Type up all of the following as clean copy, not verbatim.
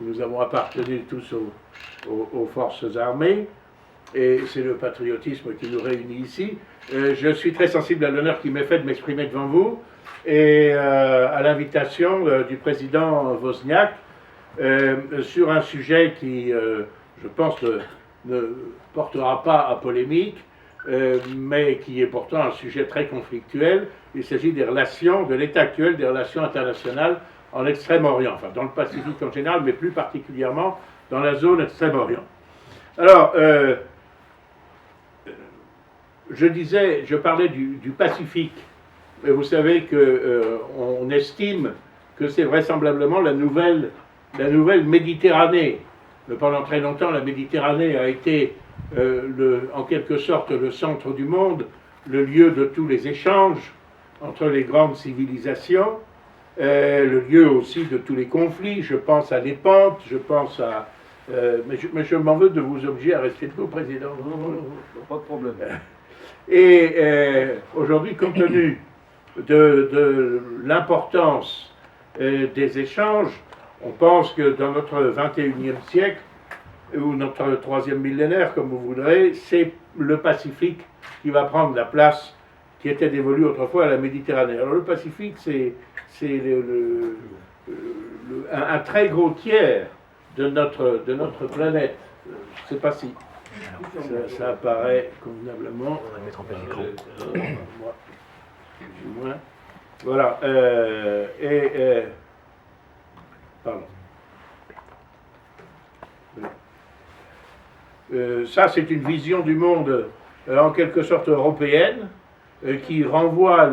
nous avons appartenu tous aux forces armées, et c'est le patriotisme qui nous réunit ici. Je suis très sensible à l'honneur qui m'est fait de m'exprimer devant vous, et à l'invitation du président Wozniak sur un sujet qui, je pense, ne portera pas à polémique, mais qui est pourtant un sujet très conflictuel. Il s'agit des relations, de l'état actuel des relations internationales en Extrême-Orient, enfin dans le Pacifique en général, mais plus particulièrement dans la zone Extrême-Orient. Alors, je parlais du Pacifique. Vous savez qu'on estime que c'est vraisemblablement la nouvelle Méditerranée. Pendant très longtemps, la Méditerranée a été en quelque sorte le centre du monde, le lieu de tous les échanges entre les grandes civilisations, le lieu aussi de tous les conflits. Je pense à Lépante, je pense à... mais je m'en veux de vous obliger à rester debout, Président. Non, pas de problème. Et aujourd'hui, compte tenu de l'importance des échanges, on pense que dans notre 21e siècle, ou notre 3e millénaire, comme vous voudrez, c'est le Pacifique qui va prendre la place qui était dévolue autrefois à la Méditerranée. Alors le Pacifique, c'est un très gros tiers de notre planète. Je ne sais pas si ça apparaît convenablement. On va le mettre en plein écran. Moins. Voilà. Pardon. Ça, c'est une vision du monde en quelque sorte européenne qui renvoie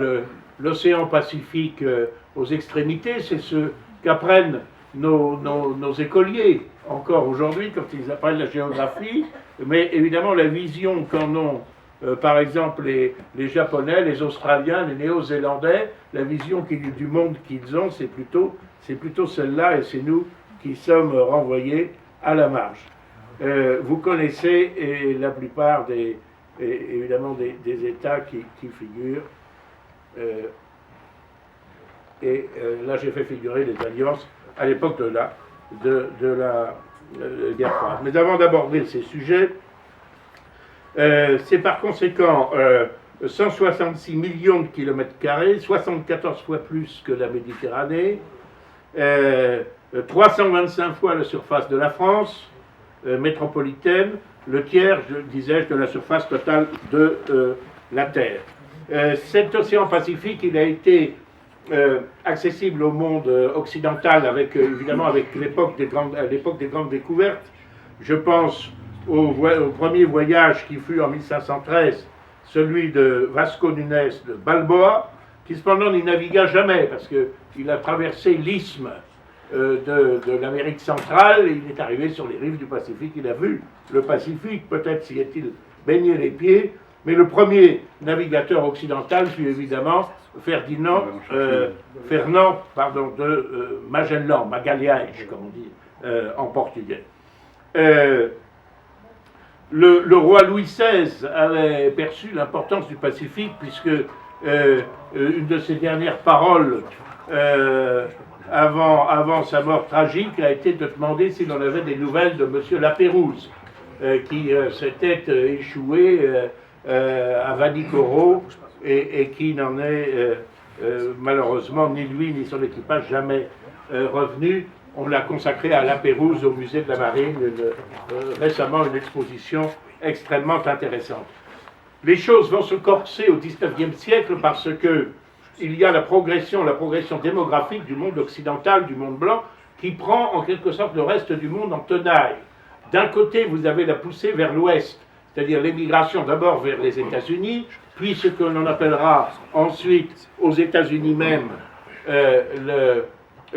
l'océan Pacifique aux extrémités. C'est ce qu'apprennent nos écoliers encore aujourd'hui quand ils apprennent la géographie, mais évidemment la vision qu'en ont par exemple les Japonais, les Australiens, les Néo-Zélandais, la vision du monde qu'ils ont, c'est plutôt celle-là, et c'est nous qui sommes renvoyés à la marge. Vous connaissez la plupart évidemment des États qui figurent. Là, j'ai fait figurer les alliances à l'époque de la guerre froide. Mais avant d'aborder ces sujets, c'est par conséquent 166 millions de kilomètres carrés, 74 fois plus que la Méditerranée, 325 fois la surface de la France métropolitaine, le tiers, disais-je, de la surface totale de la Terre. Cet océan Pacifique, il a été accessible au monde occidental évidemment avec l'époque des grandes découvertes. Je pense au premier voyage qui fut en 1513, celui de Vasco Nunes de Balboa, qui cependant n'y navigua jamais parce qu'il a traversé l'isthme de l'Amérique centrale, et il est arrivé sur les rives du Pacifique, il a vu le Pacifique, peut-être s'y est-il baigné les pieds, mais le premier navigateur occidental fut évidemment Fernand de Magellan, Magalhães, comme on dit en portugais. Le roi Louis XVI avait perçu l'importance du Pacifique, puisque une de ses dernières paroles avant sa mort tragique a été de demander si l'on avait des nouvelles de M. Lapérouse, qui s'était échoué à Vanikoro et qui n'en est malheureusement ni lui ni son équipage jamais revenu. On l'a consacré à Lapérouse au musée de la Marine, récemment une exposition extrêmement intéressante. Les choses vont se corser au XIXe siècle parce que il y a la progression démographique du monde occidental, du monde blanc, qui prend en quelque sorte le reste du monde en tenaille. D'un côté, vous avez la poussée vers l'ouest, c'est-à-dire l'émigration d'abord vers les États-Unis, puis ce que l'on appellera ensuite aux États-Unis même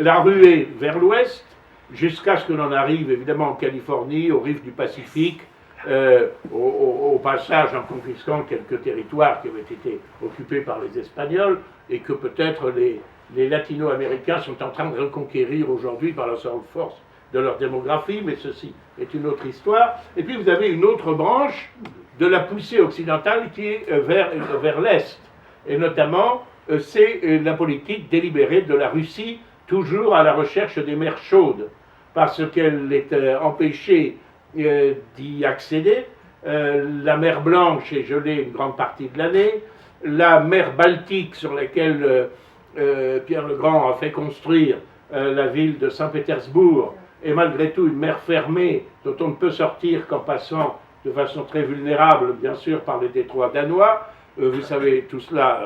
la ruée vers l'ouest, jusqu'à ce que l'on arrive évidemment en Californie, aux rives du Pacifique, au passage en confisquant quelques territoires qui avaient été occupés par les Espagnols et que peut-être les latino-américains sont en train de reconquérir aujourd'hui par la seule force de leur démographie, mais ceci est une autre histoire. Et puis vous avez une autre branche de la poussée occidentale qui est vers l'Est, et notamment c'est la politique délibérée de la Russie, toujours à la recherche des mers chaudes. parce qu'elle est empêchée d'y accéder. La mer Blanche est gelée une grande partie de l'année. La mer Baltique, sur laquelle Pierre le Grand a fait construire la ville de Saint-Pétersbourg, est malgré tout une mer fermée dont on ne peut sortir qu'en passant de façon très vulnérable, bien sûr, par les détroits danois. Vous savez tout cela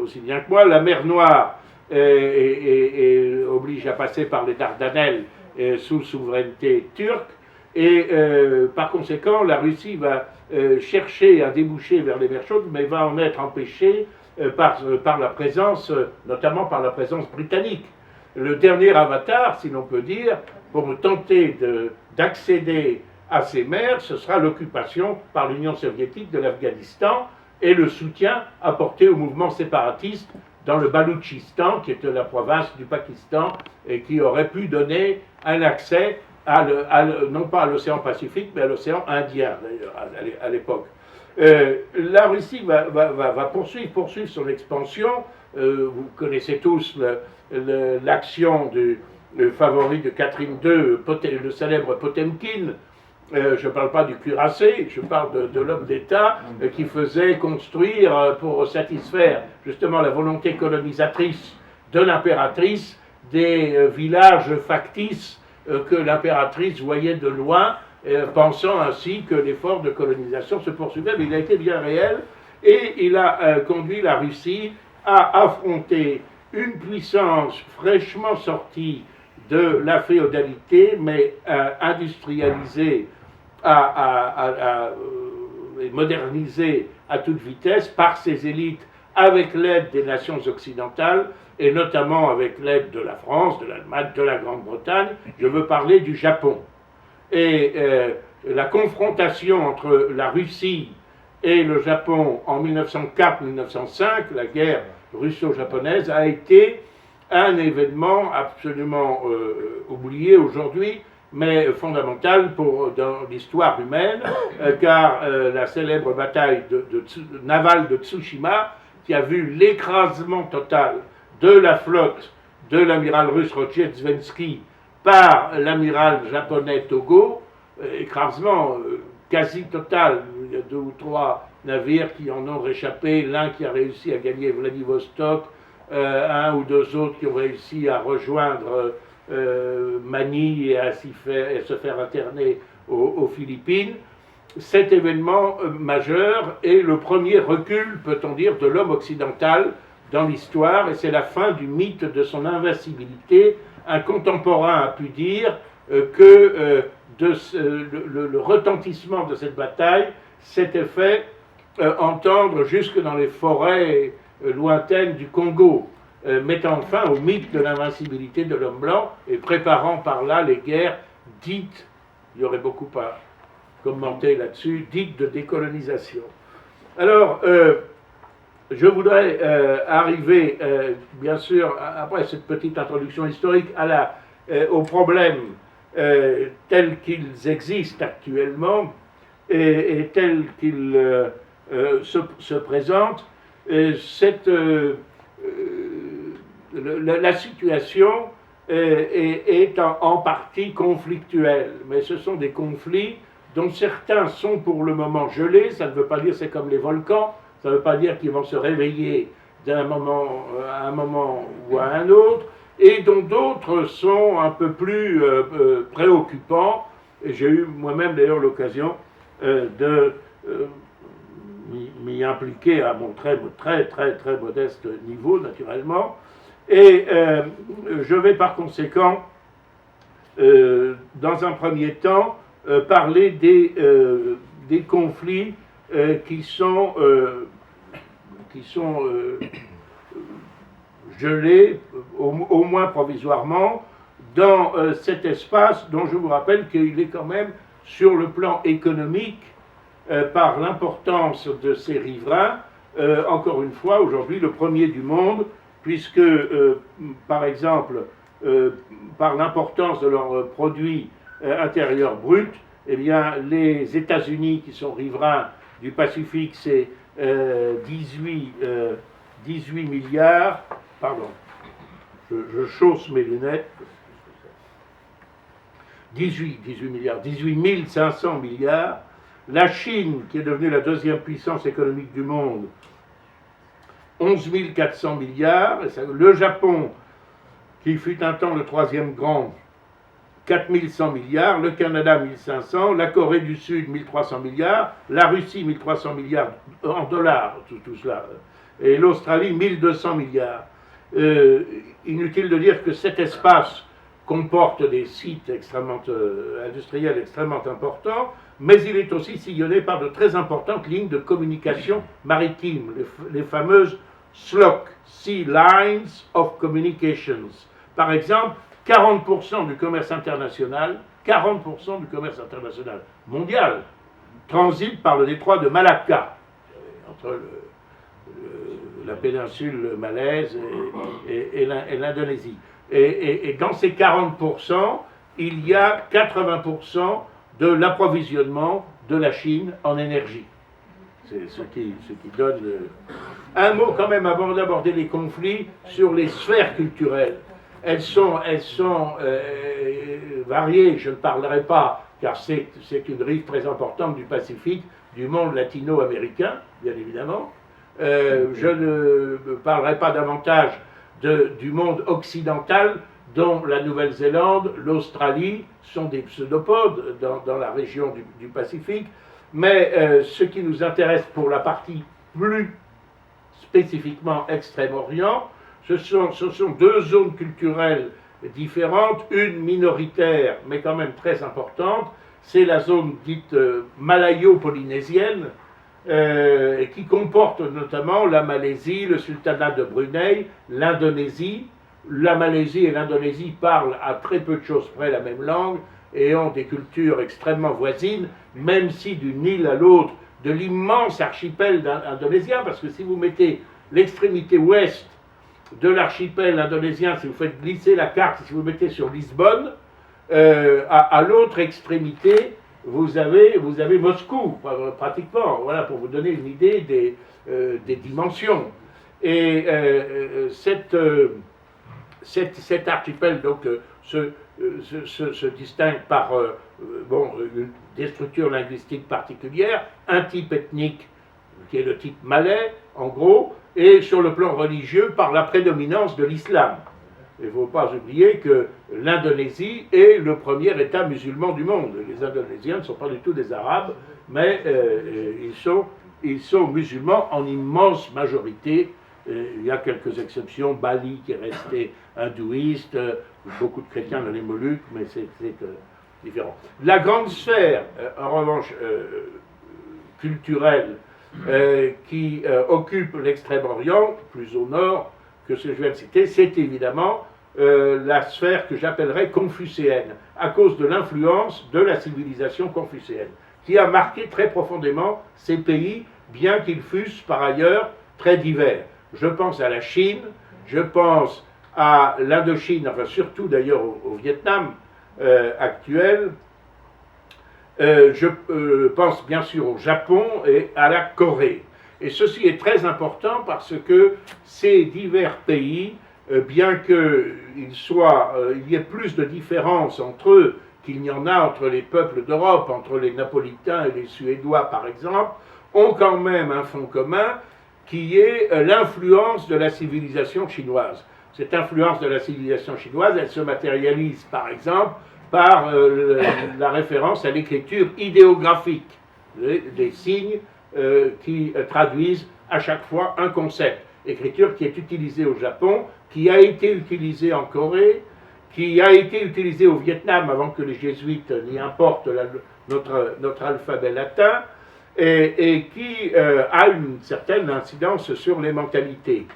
aussi bien que moi. La mer Noire oblige à passer par les Dardanelles sous souveraineté turque. Et par conséquent, la Russie va chercher à déboucher vers les mers chaudes, mais va en être empêchée par la présence, notamment par la présence britannique. Le dernier avatar, si l'on peut dire, pour tenter d'accéder à ces mers, ce sera l'occupation par l'Union soviétique de l'Afghanistan et le soutien apporté au mouvement séparatiste dans le Baloutchistan, qui était la province du Pakistan, et qui aurait pu donner un accès non pas à l'océan Pacifique, mais à l'océan Indien, d'ailleurs, à l'époque. La Russie va poursuivre son expansion. Vous connaissez tous l'action du favori de Catherine II, le célèbre Potemkin. Je ne parle pas du cuirassé, je parle de l'homme d'État qui faisait construire, pour satisfaire justement la volonté colonisatrice de l'impératrice, des villages factices que l'impératrice voyait de loin, pensant ainsi que l'effort de colonisation se poursuivait, mais il a été bien réel, et il a conduit la Russie à affronter une puissance fraîchement sortie de la féodalité, mais industrialisée et modernisée à toute vitesse par ses élites, avec l'aide des nations occidentales, et notamment avec l'aide de la France, de l'Allemagne, de la Grande-Bretagne. Je veux parler du Japon. Et la confrontation entre la Russie et le Japon en 1904-1905, la guerre russo-japonaise, a été un événement absolument oublié aujourd'hui, mais fondamental dans l'histoire humaine, car la célèbre bataille navale de Tsushima, qui a vu l'écrasement total de la flotte de l'amiral russe Rozhetsvensky par l'amiral japonais Togo, écrasement quasi total. Il y a 2 ou 3 navires qui en ont réchappé, l'un qui a réussi à gagner Vladivostok, 1 ou 2 autres qui ont réussi à rejoindre Manille et à se faire interner aux Philippines. Cet événement majeur est le premier recul, peut-on dire, de l'homme occidental dans l'histoire, et c'est la fin du mythe de son invincibilité. Un contemporain a pu dire que le retentissement de cette bataille s'était fait entendre jusque dans les forêts lointaines du Congo, mettant fin au mythe de l'invincibilité de l'homme blanc et préparant par là les guerres dites, il y aurait beaucoup à commenter là-dessus, dites de décolonisation. Alors, je voudrais arriver, bien sûr, après cette petite introduction historique, aux problèmes tels qu'ils existent actuellement et tels qu'ils se présentent. La situation est en partie conflictuelle, mais ce sont des conflits dont certains sont pour le moment gelés. Ça ne veut pas dire c'est comme les volcans. Ça ne veut pas dire qu'ils vont se réveiller d'un moment à un moment ou à un autre, et dont d'autres sont un peu plus préoccupants. Et j'ai eu moi-même d'ailleurs l'occasion de m'y impliquer à mon très modeste niveau, naturellement. Et je vais par conséquent, dans un premier temps, parler des conflits qui sont gelés, au moins provisoirement, dans cet espace dont je vous rappelle qu'il est quand même, sur le plan économique, par l'importance de ses riverains, encore une fois, aujourd'hui, le premier du monde, puisque, par exemple, par l'importance de leurs produits intérieurs bruts, eh bien, les États-Unis, qui sont riverains du Pacifique, c'est 18 milliards, pardon, je chausse mes lunettes, 18 milliards, 18 500 milliards. La Chine, qui est devenue la deuxième puissance économique du monde, 11 400 milliards. Le Japon, qui fut un temps le troisième grand, 4 100 milliards. Le Canada, 1 500. La Corée du Sud, 1 300 milliards. La Russie, 1 300 milliards en dollars, tout cela. Et l'Australie, 1 200 milliards. Inutile de dire que cet espace comporte des sites extrêmement industriels extrêmement importants, mais il est aussi sillonné par de très importantes lignes de communication maritime, les fameuses SLOC, Sea Lines of Communications. Par exemple, 40% du commerce international, 40% du commerce international mondial transite par le détroit de Malacca, entre la péninsule malaise et l'Indonésie. Et dans ces 40%, il y a 80% de l'approvisionnement de la Chine en énergie. C'est ce qui donne... Un mot quand même avant d'aborder les conflits sur les sphères culturelles. Elles sont variées, je ne parlerai pas, car c'est une rive très importante du Pacifique, du monde latino-américain, bien évidemment. Je ne parlerai pas davantage du monde occidental, dont la Nouvelle-Zélande, l'Australie sont des pseudopodes dans la région du Pacifique. Mais ce qui nous intéresse pour la partie plus spécifiquement Extrême-Orient, ce sont deux zones culturelles différentes, une minoritaire mais quand même très importante, c'est la zone dite malayo-polynésienne, qui comporte notamment la Malaisie, le sultanat de Brunei, l'Indonésie. La Malaisie et l'Indonésie parlent à très peu de choses près la même langue et ont des cultures extrêmement voisines, même si d'une île à l'autre de l'immense archipel indonésien, parce que si vous mettez l'extrémité ouest de l'archipel indonésien, si vous faites glisser la carte, si vous mettez sur Lisbonne, à l'autre extrémité, vous avez Moscou, pratiquement, voilà, pour vous donner une idée des dimensions. Et cet archipel donc, se distingue par des structures linguistiques particulières, un type ethnique qui est le type malais, en gros, et sur le plan religieux par la prédominance de l'islam. Il ne faut pas oublier que l'Indonésie est le premier État musulman du monde. Les Indonésiens ne sont pas du tout des Arabes, mais ils sont musulmans en immense majorité. Il y a quelques exceptions, Bali qui est resté hindouiste, beaucoup de chrétiens dans les Moluques, mais c'est différent. La grande sphère, en revanche, culturelle, qui occupe l'Extrême-Orient, plus au nord que ce que je viens de citer, c'est évidemment la sphère que j'appellerais confucéenne, à cause de l'influence de la civilisation confucéenne, qui a marqué très profondément ces pays, bien qu'ils fussent par ailleurs très divers. Je pense à la Chine, je pense à l'Indochine, enfin surtout d'ailleurs au Vietnam actuel, je pense bien sûr au Japon et à la Corée. Et ceci est très important parce que ces divers pays, bien qu'il y ait plus de différences entre eux qu'il n'y en a entre les peuples d'Europe, entre les Napolitains et les Suédois par exemple, ont quand même un fond commun qui est l'influence de la civilisation chinoise. Cette influence de la civilisation chinoise, elle se matérialise par exemple par la référence à l'écriture idéographique, des signes qui traduisent à chaque fois un concept. Écriture qui est utilisée au Japon, qui a été utilisée en Corée, qui a été utilisée au Vietnam avant que les jésuites n'y importent notre alphabet latin, et qui a une certaine incidence sur les mentalités.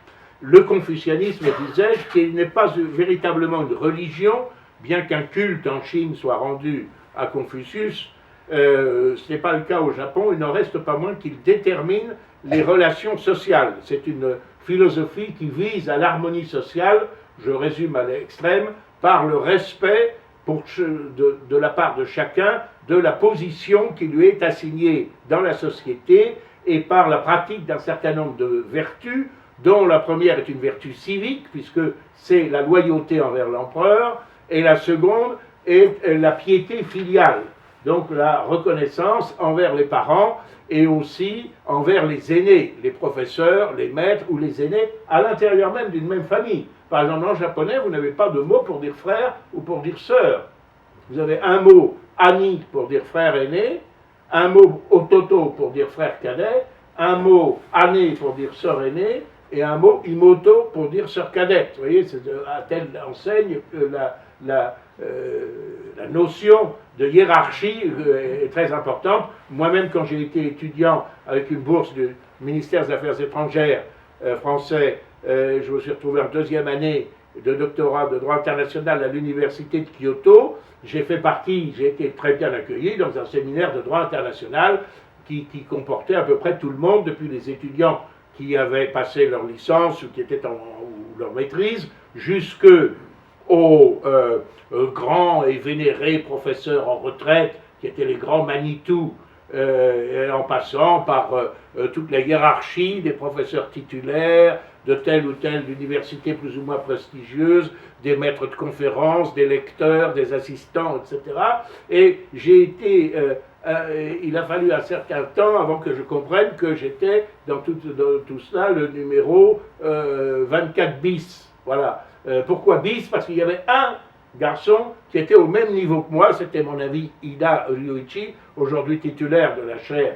Le confucianisme, disais-je, qui n'est pas véritablement une religion, bien qu'un culte en Chine soit rendu à Confucius, ce n'est pas le cas au Japon, il n'en reste pas moins qu'il détermine les relations sociales. C'est une philosophie qui vise à l'harmonie sociale, je résume à l'extrême, par le respect de la part de chacun de la position qui lui est assignée dans la société et par la pratique d'un certain nombre de vertus, dont la première est une vertu civique, puisque c'est la loyauté envers l'empereur, et la seconde et la piété filiale, donc la reconnaissance envers les parents et aussi envers les aînés, les professeurs, les maîtres ou les aînés à l'intérieur même d'une même famille. Par exemple, en japonais, vous n'avez pas de mot pour dire frère ou pour dire sœur. Vous avez un mot ani pour dire frère aîné, un mot ototo pour dire frère cadet, un mot ane pour dire sœur aînée, et un mot imoto pour dire sœur cadette. Vous voyez, à telle enseigne la notion de hiérarchie est très importante. Moi-même, quand j'ai été étudiant avec une bourse du ministère des Affaires étrangères français, je me suis retrouvé en deuxième année de doctorat de droit international à l'université de Kyoto. J'ai été très bien accueilli dans un séminaire de droit international qui comportait à peu près tout le monde, depuis les étudiants qui avaient passé leur licence ou qui étaient ou leur maîtrise, jusque aux grands et vénérés professeurs en retraite, qui étaient les grands Manitou, en passant par toute la hiérarchie des professeurs titulaires de telle ou telle université plus ou moins prestigieuse, des maîtres de conférences, des lecteurs, des assistants, etc. Et il a fallu un certain temps avant que je comprenne que j'étais dans tout cela le numéro 24 bis. Voilà. Pourquoi bis? Parce qu'il y avait un garçon qui était au même niveau que moi, c'était mon ami Ida Ryuichi, aujourd'hui titulaire de la chaire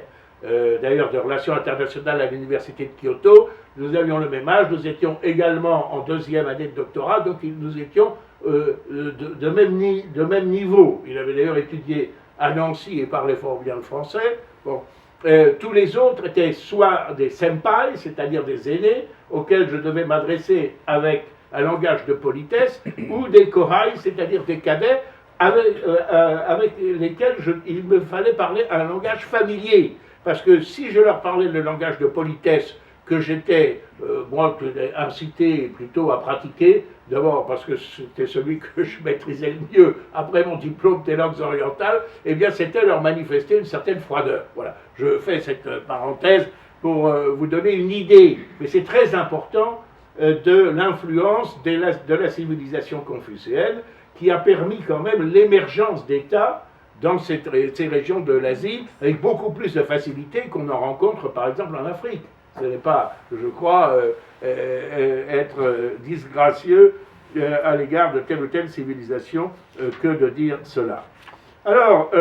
d'ailleurs de relations internationales à l'université de Kyoto. Nous avions le même âge, nous étions également en deuxième année de doctorat, donc nous étions de même niveau. Il avait d'ailleurs étudié à Nancy et parlait fort bien le français. Bon. Tous les autres étaient soit des senpai, c'est-à-dire des aînés, auxquels je devais m'adresser avec un langage de politesse, ou des korai, c'est-à-dire des cadets, avec lesquels il me fallait parler un langage familier. Parce que si je leur parlais le langage de politesse que j'étais, moi, incité plutôt à pratiquer, d'abord parce que c'était celui que je maîtrisais le mieux après mon diplôme des langues orientales, eh bien c'était leur manifester une certaine froideur. Voilà, je fais cette parenthèse pour vous donner une idée, mais c'est très important de l'influence de la civilisation confucéenne qui a permis quand même l'émergence d'États dans ces régions de l'Asie avec beaucoup plus de facilité qu'on en rencontre par exemple en Afrique. Ce n'est pas, je crois, être disgracieux à l'égard de telle ou telle civilisation que de dire cela. Alors,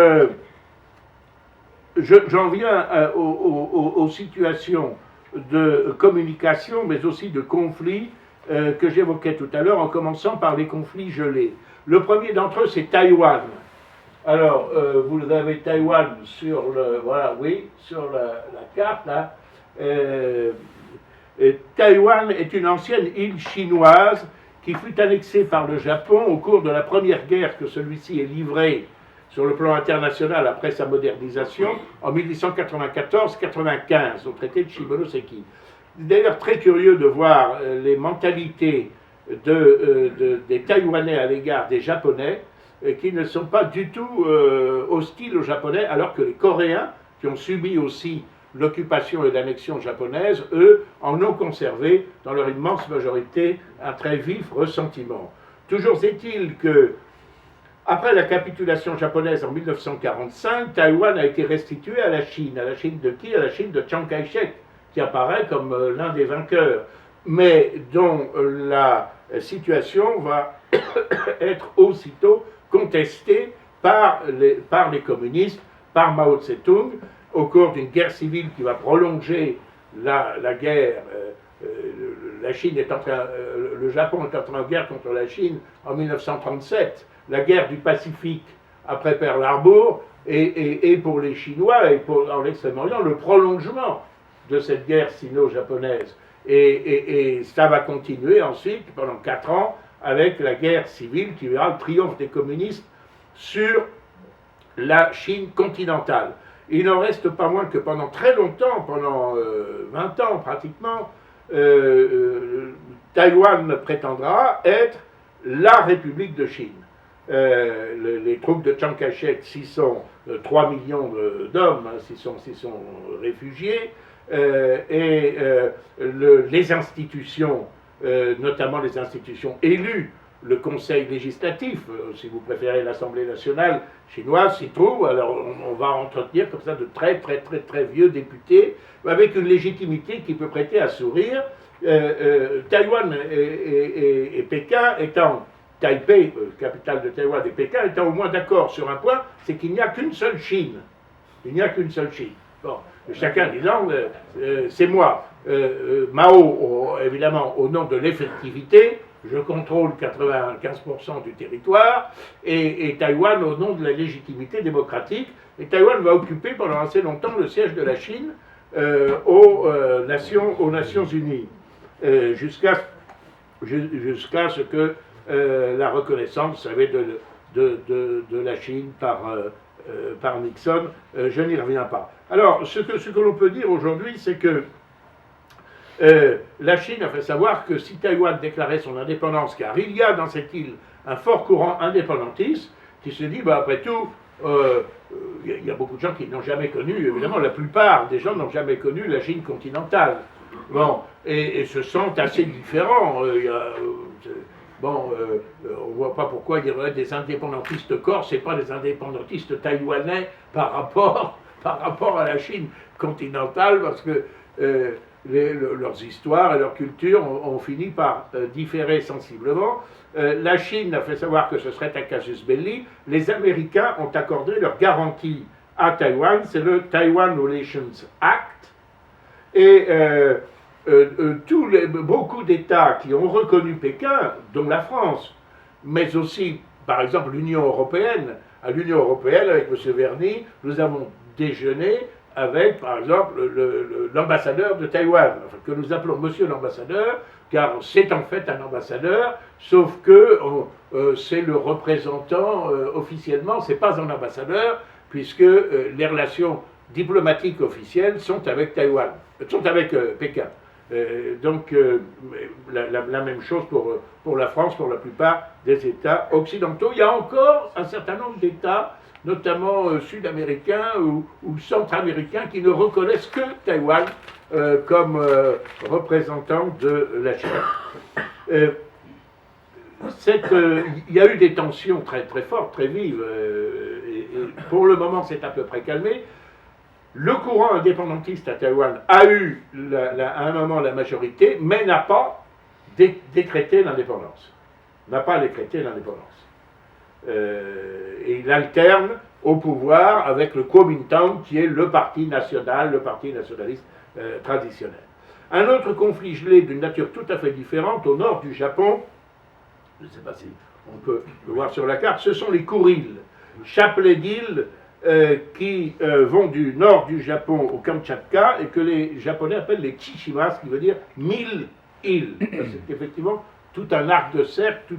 j'en viens aux situations de communication, mais aussi de conflits que j'évoquais tout à l'heure, en commençant par les conflits gelés. Le premier d'entre eux, c'est Taïwan. Alors, vous avez Taïwan sur sur la carte, là. Taïwan est une ancienne île chinoise qui fut annexée par le Japon au cours de la première guerre que celui-ci est livré sur le plan international après sa modernisation en 1894-95 au traité de Shimonoseki. C'est d'ailleurs très curieux de voir les mentalités des Taïwanais à l'égard des Japonais qui ne sont pas du tout hostiles aux Japonais, alors que les Coréens, qui ont subi aussi l'occupation et l'annexion japonaise, eux, en ont conservé, dans leur immense majorité, un très vif ressentiment. Toujours est-il que, après la capitulation japonaise en 1945, Taïwan a été restitué à la Chine. À la Chine de qui? À la Chine de Chiang Kai-shek, qui apparaît comme l'un des vainqueurs, mais dont la situation va être aussitôt contestée par les communistes, par Mao Tse-tung, au cours d'une guerre civile qui va prolonger la guerre. La Chine est le Japon est entré en guerre contre la Chine en 1937. La guerre du Pacifique après Pearl Harbor, et pour les Chinois et en l'extrême-orient, le prolongement de cette guerre sino-japonaise. Et ça va continuer ensuite, pendant 4 ans, avec la guerre civile qui verra le triomphe des communistes sur la Chine continentale. Il n'en reste pas moins que pendant très longtemps, pendant 20 ans pratiquement, Taïwan prétendra être la République de Chine. Les troupes de Chiang Kai-shek s'y sont 3 millions d'hommes, s'y sont réfugiés, les institutions, notamment les institutions élues le conseil législatif, si vous préférez l'Assemblée nationale chinoise, s'y trouve. Alors on va entretenir comme ça de très très très très vieux députés, avec une légitimité qui peut prêter à sourire. Taïwan et Pékin étant, Taipei, capitale de Taïwan, et Pékin étant au moins d'accord sur un point, c'est qu'il n'y a qu'une seule Chine. Il n'y a qu'une seule Chine. Bon, chacun disant, c'est moi. Mao, évidemment, au nom de l'effectivité, je contrôle 95% du territoire, et Taïwan au nom de la légitimité démocratique. Et Taïwan va occuper pendant assez longtemps le siège de la Chine aux Nations Unies, jusqu'à ce que la reconnaissance, vous savez, de la Chine par Nixon, je n'y reviens pas. Alors, ce que l'on peut dire aujourd'hui, c'est que la Chine a fait savoir que si Taïwan déclarait son indépendance, car il y a dans cette île un fort courant indépendantiste, qui se dit, après tout, il y a beaucoup de gens qui n'ont jamais connu, évidemment, la plupart des gens n'ont jamais connu la Chine continentale. Bon, et se sentent assez différents. On ne voit pas pourquoi il y aurait des indépendantistes corses et pas des indépendantistes taïwanais par rapport à la Chine continentale, parce que leurs histoires et leur culture ont fini par différer sensiblement. La Chine a fait savoir que ce serait un casus belli. Les Américains ont accordé leur garantie à Taïwan, c'est le Taiwan Relations Act, et beaucoup d'États qui ont reconnu Pékin, dont la France, mais aussi, par exemple, l'Union européenne. À l'Union européenne, avec M. Verny, nous avons déjeuné avec, par exemple, l'ambassadeur de Taïwan, enfin, que nous appelons Monsieur l'ambassadeur, car c'est en fait un ambassadeur, sauf que c'est le représentant officiellement, c'est pas un ambassadeur, puisque les relations diplomatiques officielles sont avec Taïwan, sont avec Pékin. Donc la même chose pour la France, pour la plupart des États occidentaux. Il y a encore un certain nombre d'États, notamment sud-américains ou centra-américains, qui ne reconnaissent que Taïwan comme représentant de la Chine. Il y a eu des tensions très, très fortes, très vives, et pour le moment c'est à peu près calmé. Le courant indépendantiste à Taïwan a eu à un moment la majorité, mais n'a pas décrété l'indépendance. Et il alterne au pouvoir avec le Kuomintang, qui est le parti national, le parti nationaliste traditionnel. Un autre conflit gelé d'une nature tout à fait différente, au nord du Japon, je ne sais pas si on peut le voir sur la carte, ce sont les Kuriles, chapelets d'îles qui vont du nord du Japon au Kamtchatka et que les Japonais appellent les Chichimas, ce qui veut dire 1000 îles. C'est effectivement tout un arc de cercle,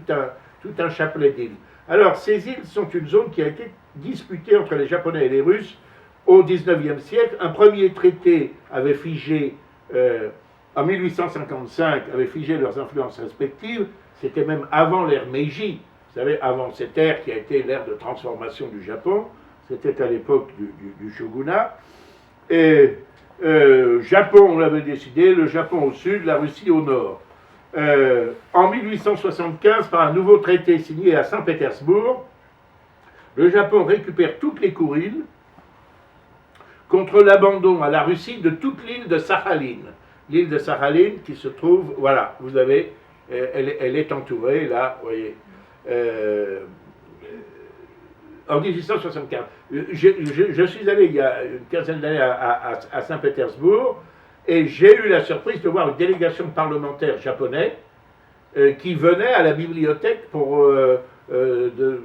tout un chapelet d'îles. Alors, ces îles sont une zone qui a été disputée entre les Japonais et les Russes au XIXe siècle. Un premier traité avait figé, en 1855, avait figé leurs influences respectives. C'était même avant l'ère Meiji, vous savez, avant cette ère qui a été l'ère de transformation du Japon. C'était à l'époque du shogunat. Et Japon, on l'avait décidé, le Japon au sud, la Russie au nord. En 1875, par un nouveau traité signé à Saint-Pétersbourg, le Japon récupère toutes les Kuriles contre l'abandon à la Russie de toute l'île de Sakhaline. L'île de Sakhaline qui se trouve, voilà, vous avez, elle est entourée, là, vous voyez. En 1864. Je suis allé il y a une quinzaine d'années à Saint-Pétersbourg et j'ai eu la surprise de voir une délégation parlementaire japonais qui venait à la bibliothèque de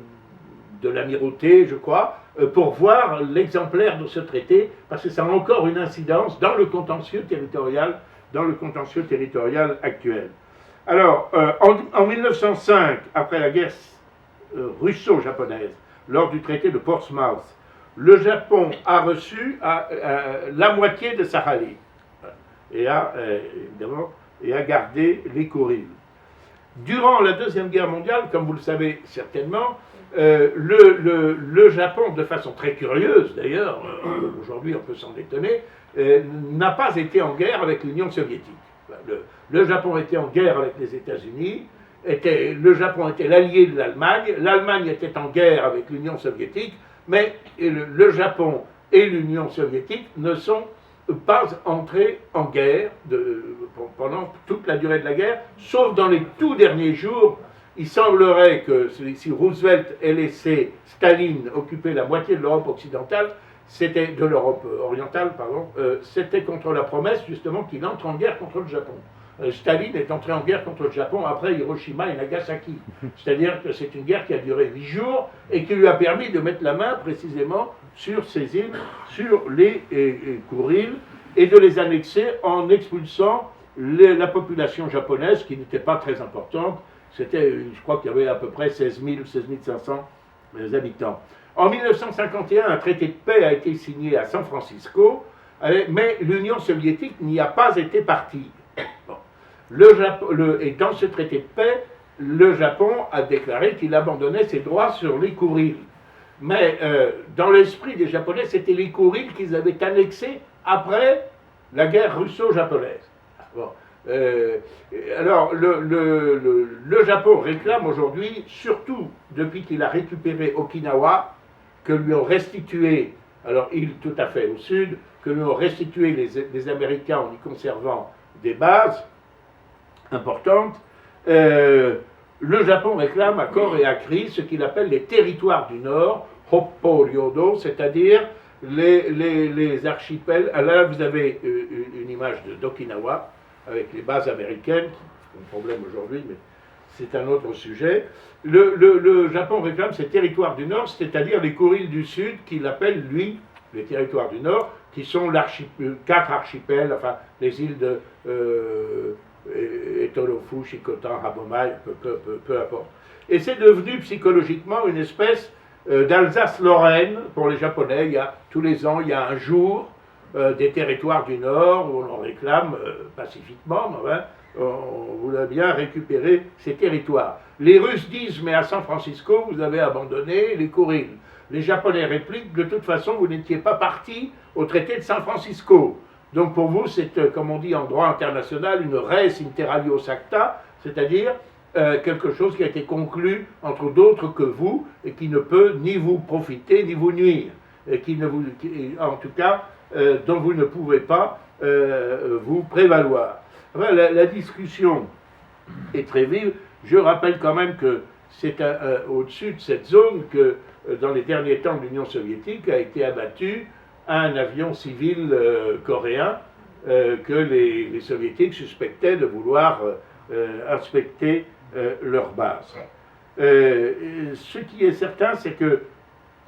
l'amirauté, je crois, pour voir l'exemplaire de ce traité, parce que ça a encore une incidence dans le contentieux territorial actuel. Alors, en 1905, après la guerre russo-japonaise, lors du traité de Portsmouth, le Japon a reçu la moitié de Sakhaline et a gardé les Kuriles. Durant la Deuxième Guerre mondiale, comme vous le savez certainement, le Japon, de façon très curieuse d'ailleurs, aujourd'hui on peut s'en étonner, n'a pas été en guerre avec l'Union soviétique. Le Japon était en guerre avec les États-Unis, le Japon était l'allié de l'Allemagne, l'Allemagne était en guerre avec l'Union soviétique, mais le Japon et l'Union soviétique ne sont pas entrés en guerre pendant toute la durée de la guerre, sauf dans les tout derniers jours. Il semblerait que si Roosevelt ait laissé Staline occuper la moitié de l'Europe occidentale, c'était de l'Europe orientale, pardon, c'était contre la promesse justement qu'il entre en guerre contre le Japon. Staline est entré en guerre contre le Japon après Hiroshima et Nagasaki. C'est-à-dire que c'est une guerre qui a duré 8 jours et qui lui a permis de mettre la main précisément sur ces îles, sur les Kuriles, et de les annexer en expulsant la population japonaise qui n'était pas très importante. C'était, je crois qu'il y avait à peu près 16 000 ou 16 500 habitants. En 1951, un traité de paix a été signé à San Francisco, mais l'Union soviétique n'y a pas été partie. Bon. Et dans ce traité de paix, le Japon a déclaré qu'il abandonnait ses droits sur les Kuriles. Mais dans l'esprit des Japonais, c'était les Kuriles qu'ils avaient annexés après la guerre russo-japonaise. Bon. Alors, le Japon réclame aujourd'hui, surtout depuis qu'il a récupéré Okinawa, que lui ont restitué, alors île tout à fait au sud, que lui ont restitué les Américains en y conservant des bases importantes. Le Japon réclame à corps et à cri ce qu'il appelle les territoires du Nord, Hoppo-ryodo, c'est-à-dire les archipels. Alors là, vous avez une image d'Okinawa avec les bases américaines, c'est un problème aujourd'hui, mais c'est un autre sujet. Le Japon réclame ces territoires du Nord, c'est-à-dire les Kuriles du Sud, qu'il appelle, lui, les territoires du Nord, qui sont 4 archipels, enfin, les îles de Etorofu, Shikotan, Habomai, peu importe. Et c'est devenu psychologiquement une espèce d'Alsace-Lorraine pour les Japonais. Tous les ans, il y a un jour des territoires du Nord où on réclame pacifiquement, on voulait bien récupérer ces territoires. Les Russes disent, mais à San Francisco, vous avez abandonné les Kuriles. Les Japonais répliquent, de toute façon, vous n'étiez pas partis au traité de San Francisco. Donc pour vous, c'est, comme on dit en droit international, une res inter alios acta, c'est-à-dire quelque chose qui a été conclu entre d'autres que vous et qui ne peut ni vous profiter ni vous nuire, et en tout cas, dont vous ne pouvez pas vous prévaloir. Enfin, la discussion est très vive. Je rappelle quand même que c'est au-dessus de cette zone que, dans les derniers temps de l'Union soviétique, a été abattu un avion civil coréen que les soviétiques suspectaient de vouloir inspecter leur base. Ce qui est certain, c'est que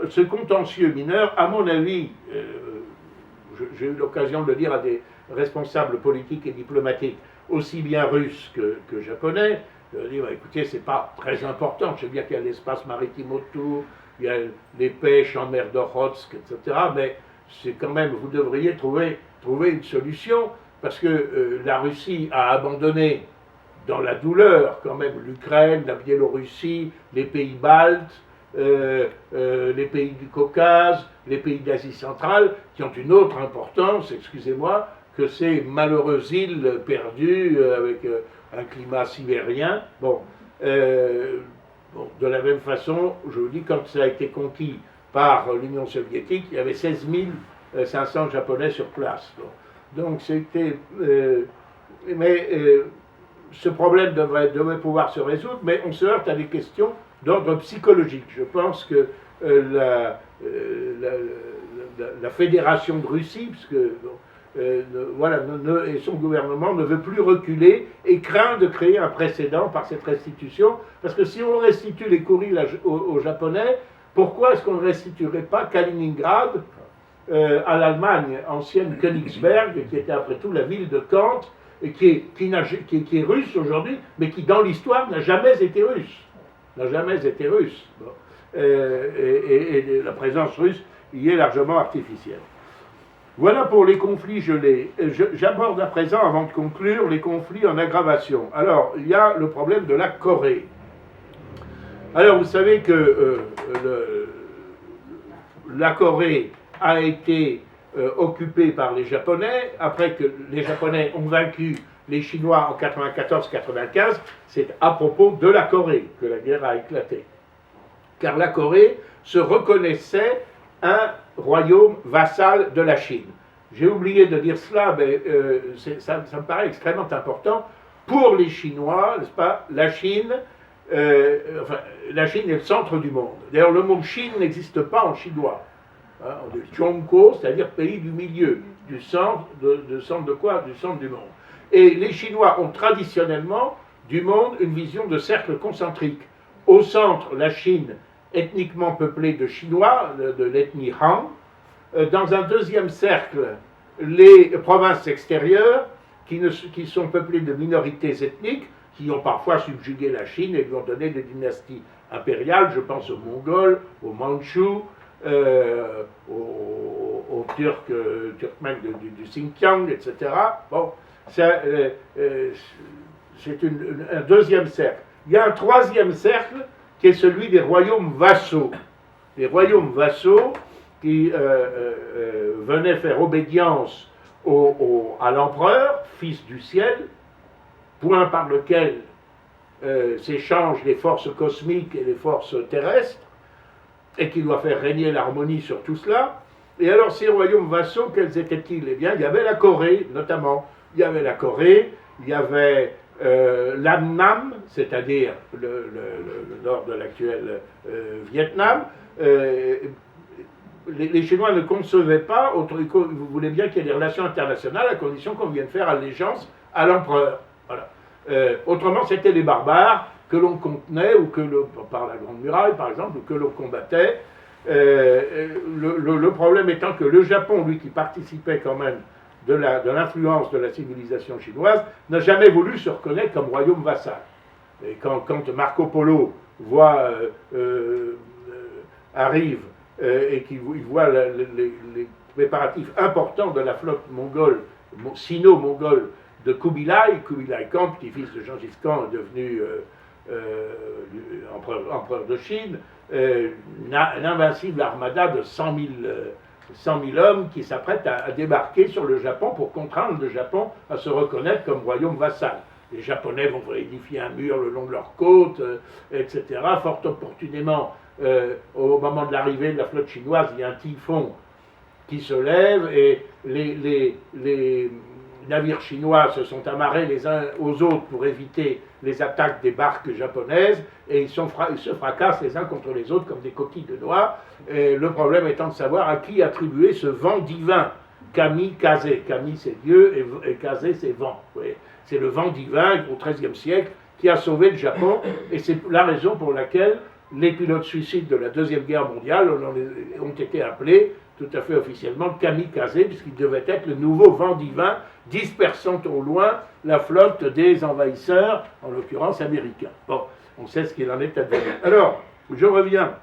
ce contentieux mineur, à mon avis, j'ai eu l'occasion de le dire à des responsables politiques et diplomatiques, aussi bien russes que japonais, de dire, écoutez, c'est pas très important, je sais bien qu'il y a l'espace maritime autour, il y a les pêches en mer d'Okhotsk, etc., mais c'est quand même, vous devriez trouver une solution, parce que la Russie a abandonné dans la douleur quand même l'Ukraine, la Biélorussie, les pays baltes, les pays du Caucase, les pays d'Asie centrale, qui ont une autre importance, excusez-moi, que ces malheureuses îles perdues avec un climat sibérien. Bon, de la même façon, je vous dis, quand ça a été conquis par l'Union soviétique, il y avait 16 500 Japonais sur place. Bon. Donc c'était... ce problème devrait pouvoir se résoudre, mais on se heurte à des questions d'ordre psychologique. Je pense que la Fédération de Russie, puisque et son gouvernement ne veut plus reculer et craint de créer un précédent par cette restitution, parce que si on restitue les Kuriles aux Japonais, pourquoi est-ce qu'on ne restituerait pas Kaliningrad à l'Allemagne, ancienne Königsberg, qui était après tout la ville de Kant, et qui est russe aujourd'hui, mais qui dans l'histoire n'a jamais été russe. N'a jamais été russe. Bon. Et la présence russe y est largement artificielle. Voilà pour les conflits gelés. J'aborde à présent, avant de conclure, les conflits en aggravation. Alors, il y a le problème de la Corée. Alors, vous savez que la Corée a été occupée par les Japonais, après que les Japonais ont vaincu les Chinois en 94-95, c'est à propos de la Corée que la guerre a éclaté. Car la Corée se reconnaissait un royaume vassal de la Chine. J'ai oublié de dire cela, mais ça me paraît extrêmement important. Pour les Chinois, n'est-ce pas, la Chine est le centre du monde. D'ailleurs, le mot Chine n'existe pas en chinois. Hein, on dit Chongko, c'est-à-dire pays du milieu, du centre, centre de quoi? Du centre du monde. Et les Chinois ont traditionnellement du monde une vision de cercle concentrique. Au centre, la Chine, ethniquement peuplée de Chinois, de l'ethnie Han. Dans un deuxième cercle, les provinces extérieures, qui sont peuplées de minorités ethniques, qui ont parfois subjugué la Chine et lui ont donné des dynasties impériales. Je pense aux Mongols, aux Mandchous, aux Turkmènes du Xinjiang, etc. Bon, c'est un deuxième cercle. Il y a un troisième cercle qui est celui des royaumes vassaux. Les royaumes vassaux qui venaient faire obédience à l'empereur, fils du ciel, point par lequel s'échangent les forces cosmiques et les forces terrestres, et qui doit faire régner l'harmonie sur tout cela. Et alors ces royaumes vassaux, quels étaient-ils? Eh bien, il y avait la Corée, notamment. Il y avait la Corée, il y avait l'Annam, c'est-à-dire le nord de l'actuel Vietnam. Les Chinois ne concevaient pas, vous voulez bien qu'il y ait des relations internationales à condition qu'on vienne faire allégeance à l'empereur. Voilà. Autrement, c'était les barbares que l'on contenait, ou par la Grande Muraille, par exemple, ou que l'on combattait. Le problème étant que le Japon, lui, qui participait quand même de l'influence de la civilisation chinoise, n'a jamais voulu se reconnaître comme royaume vassal. Et quand Marco Polo arrive et qu'il voit les préparatifs importants de la flotte mongole, sino-mongole, de Kubilai Khan, petit-fils de Gengis Khan, devenu empereur de Chine, une invincible armada de 100 000 hommes qui s'apprêtent à débarquer sur le Japon pour contraindre le Japon à se reconnaître comme royaume vassal. Les Japonais vont édifier un mur le long de leurs côtes, etc. Fort opportunément, au moment de l'arrivée de la flotte chinoise, il y a un typhon qui se lève et les navires chinois se sont amarrés les uns aux autres pour éviter les attaques des barques japonaises et ils se fracassent les uns contre les autres comme des coquilles de noix. Et le problème étant de savoir à qui attribuer ce vent divin. Kami, Kaze. Kami c'est Dieu et Kaze c'est vent. C'est le vent divin au XIIIe siècle qui a sauvé le Japon et c'est la raison pour laquelle les pilotes suicides de la Deuxième Guerre mondiale ont été appelés tout à fait officiellement kamikaze, puisqu'il devait être le nouveau vent divin dispersant au loin la flotte des envahisseurs, en l'occurrence américains. Bon, on sait ce qu'il en est advenu. Alors, je reviens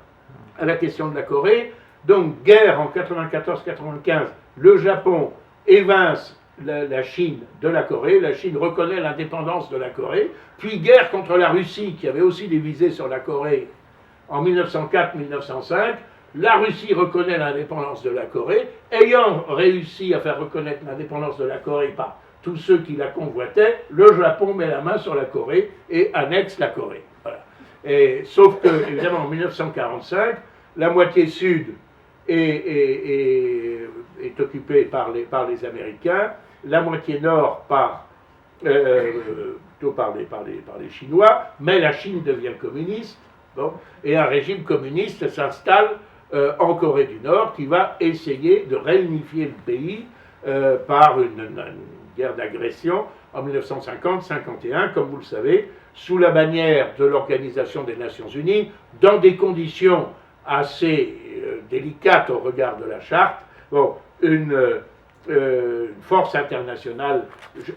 à la question de la Corée. Donc, guerre en 94-95, le Japon évince la Chine de la Corée, la Chine reconnaît l'indépendance de la Corée, puis guerre contre la Russie, qui avait aussi des visées sur la Corée en 1904-1905, la Russie reconnaît l'indépendance de la Corée, ayant réussi à faire reconnaître l'indépendance de la Corée par tous ceux qui la convoitaient, le Japon met la main sur la Corée et annexe la Corée. Voilà. Sauf que, évidemment, en 1945, la moitié sud est occupée par les Américains, la moitié nord plutôt par les Chinois, mais la Chine devient communiste, bon, et un régime communiste s'installe en Corée du Nord, qui va essayer de réunifier le pays par une guerre d'agression en 1950-51, comme vous le savez, sous la bannière de l'Organisation des Nations Unies, dans des conditions assez délicates au regard de la charte. Bon, une force internationale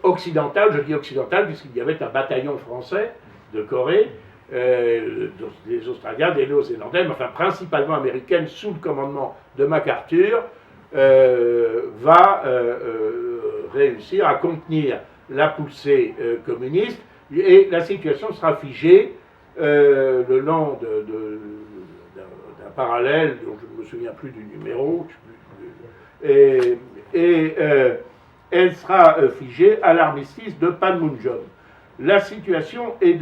occidentale, je dis occidentale puisqu'il y avait un bataillon français de Corée, des Australiens, des Néo-Zélandais, mais enfin principalement américaines, sous le commandement de MacArthur, va réussir à contenir la poussée communiste, et la situation sera figée le long d'un parallèle dont je ne me souviens plus du numéro, elle sera figée à l'armistice de Panmunjom. La situation est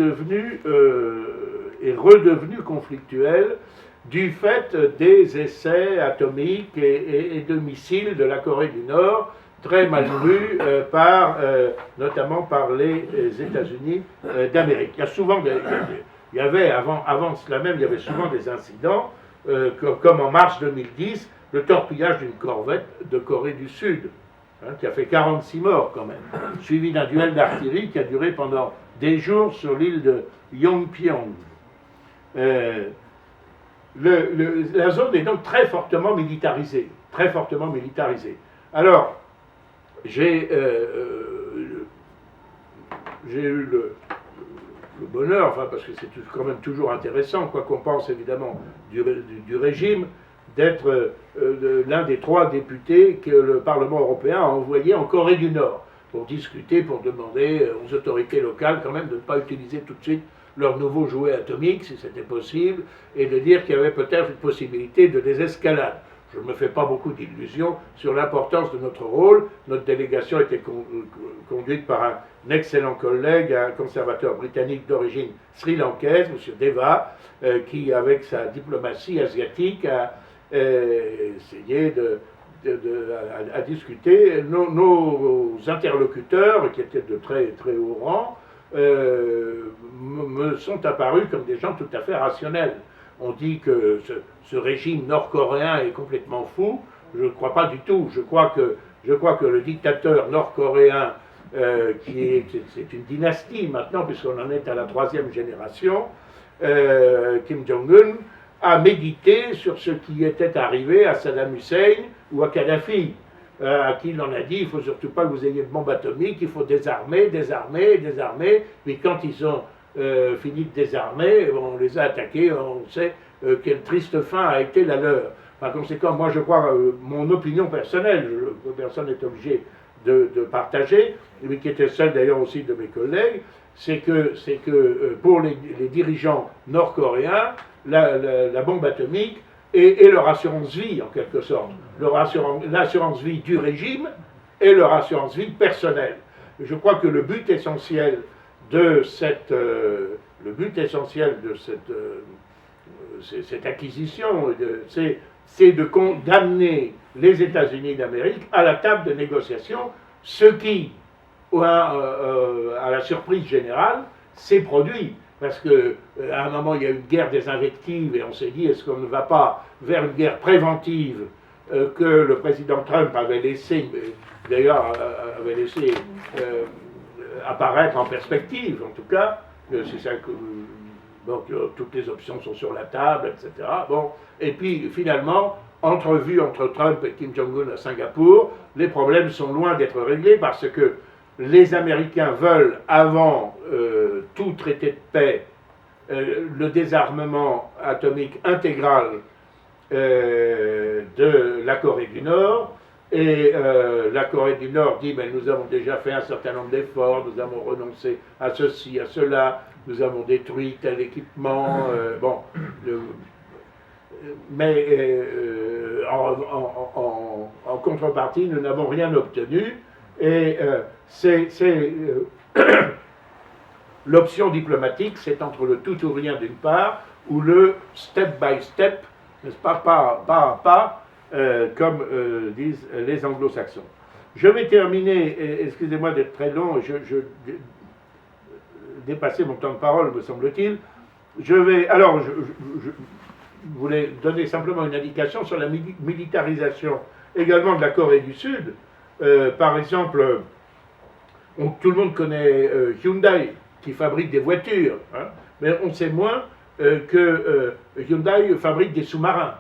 redevenue conflictuelle du fait des essais atomiques et de missiles de la Corée du Nord, très mal vus notamment par les États-Unis d'Amérique. Il y avait avant cela même, il y avait souvent des incidents, comme en mars 2010, le torpillage d'une corvette de Corée du Sud, qui a fait 46 morts quand même, suivi d'un duel d'artillerie qui a duré pendant des jours sur l'île de Yongpyong. La zone est donc très fortement militarisée, très fortement militarisée. Alors, j'ai eu le bonheur, enfin parce que c'est quand même toujours intéressant, quoi qu'on pense évidemment du régime, d'être l'un des 3 députés que le Parlement européen a envoyé en Corée du Nord pour discuter, pour demander aux autorités locales quand même de ne pas utiliser tout de suite leur nouveau jouet atomique, si c'était possible, et de dire qu'il y avait peut-être une possibilité de désescalade. Je ne me fais pas beaucoup d'illusions sur l'importance de notre rôle. Notre délégation était conduite par un excellent collègue, un conservateur britannique d'origine sri-lankaise, M. Deva, qui, avec sa diplomatie asiatique, a essayé à discuter. Nos interlocuteurs, qui étaient de très, très haut rang, me sont apparus comme des gens tout à fait rationnels. On dit que ce régime nord-coréen est complètement fou. Je ne crois pas du tout. Je crois que le dictateur nord-coréen, c'est une dynastie maintenant, puisqu'on en est à la 3e génération, Kim Jong-un, a médité sur ce qui était arrivé à Saddam Hussein ou à Kadhafi, à qui il en a dit, il ne faut surtout pas que vous ayez de bombes atomiques, il faut désarmer. Puis quand ils ont fini de désarmer, on les a attaqués, on sait quelle triste fin a été la leur. Par conséquent, moi je crois, mon opinion personnelle, personne n'est obligé de partager, mais qui était celle d'ailleurs aussi de mes collègues, c'est que pour les dirigeants nord-coréens, la bombe atomique est leur assurance-vie, en quelque sorte. L'assurance-vie du régime et leur assurance-vie personnelle. Je crois que le but essentiel de cette acquisition, c'est d'amener les États-Unis d'Amérique à la table de négociation, ce qui, à la surprise générale, s'est produit. Parce qu'à un moment, il y a eu une guerre des invectives et on s'est dit, est-ce qu'on ne va pas vers une guerre préventive que le président Trump avait laissé, d'ailleurs, apparaître en perspective, en tout cas, c'est ça que, donc toutes les options sont sur la table, etc. Bon, et puis finalement, entrevue entre Trump et Kim Jong-un à Singapour, les problèmes sont loin d'être réglés parce que les Américains veulent, avant tout traité de paix, le désarmement atomique intégral de la Corée du Nord. Et la Corée du Nord dit, mais nous avons déjà fait un certain nombre d'efforts, nous avons renoncé à ceci, à cela, nous avons détruit tel équipement, mais en contrepartie, nous n'avons rien obtenu. Et l'option diplomatique, c'est entre le tout ou rien d'une part, ou le step by step, n'est-ce pas, pas à pas, comme disent les anglo-saxons. Je vais terminer, excusez-moi d'être très long, je dépasser mon temps de parole, me semble-t-il. Je voulais donner simplement une indication sur la militarisation également de la Corée du Sud. Par exemple, tout le monde connaît Hyundai, qui fabrique des voitures, hein, mais on sait moins que Hyundai fabrique des sous-marins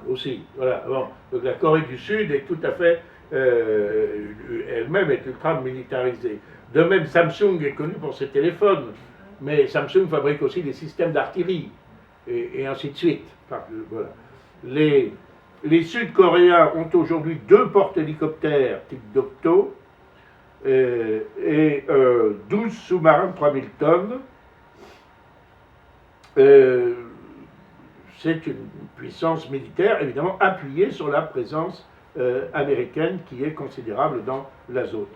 aussi. Voilà. Bon, donc la Corée du Sud est tout à fait, elle-même est ultra militarisée. De même, Samsung est connu pour ses téléphones, mais Samsung fabrique aussi des systèmes d'artillerie, et ainsi de suite. Enfin, voilà. Les Sud-Coréens ont aujourd'hui 2 porte-hélicoptères type Dokto et 12 sous-marins de 3000 tonnes. C'est une puissance militaire, évidemment, appuyée sur la présence américaine qui est considérable dans la zone.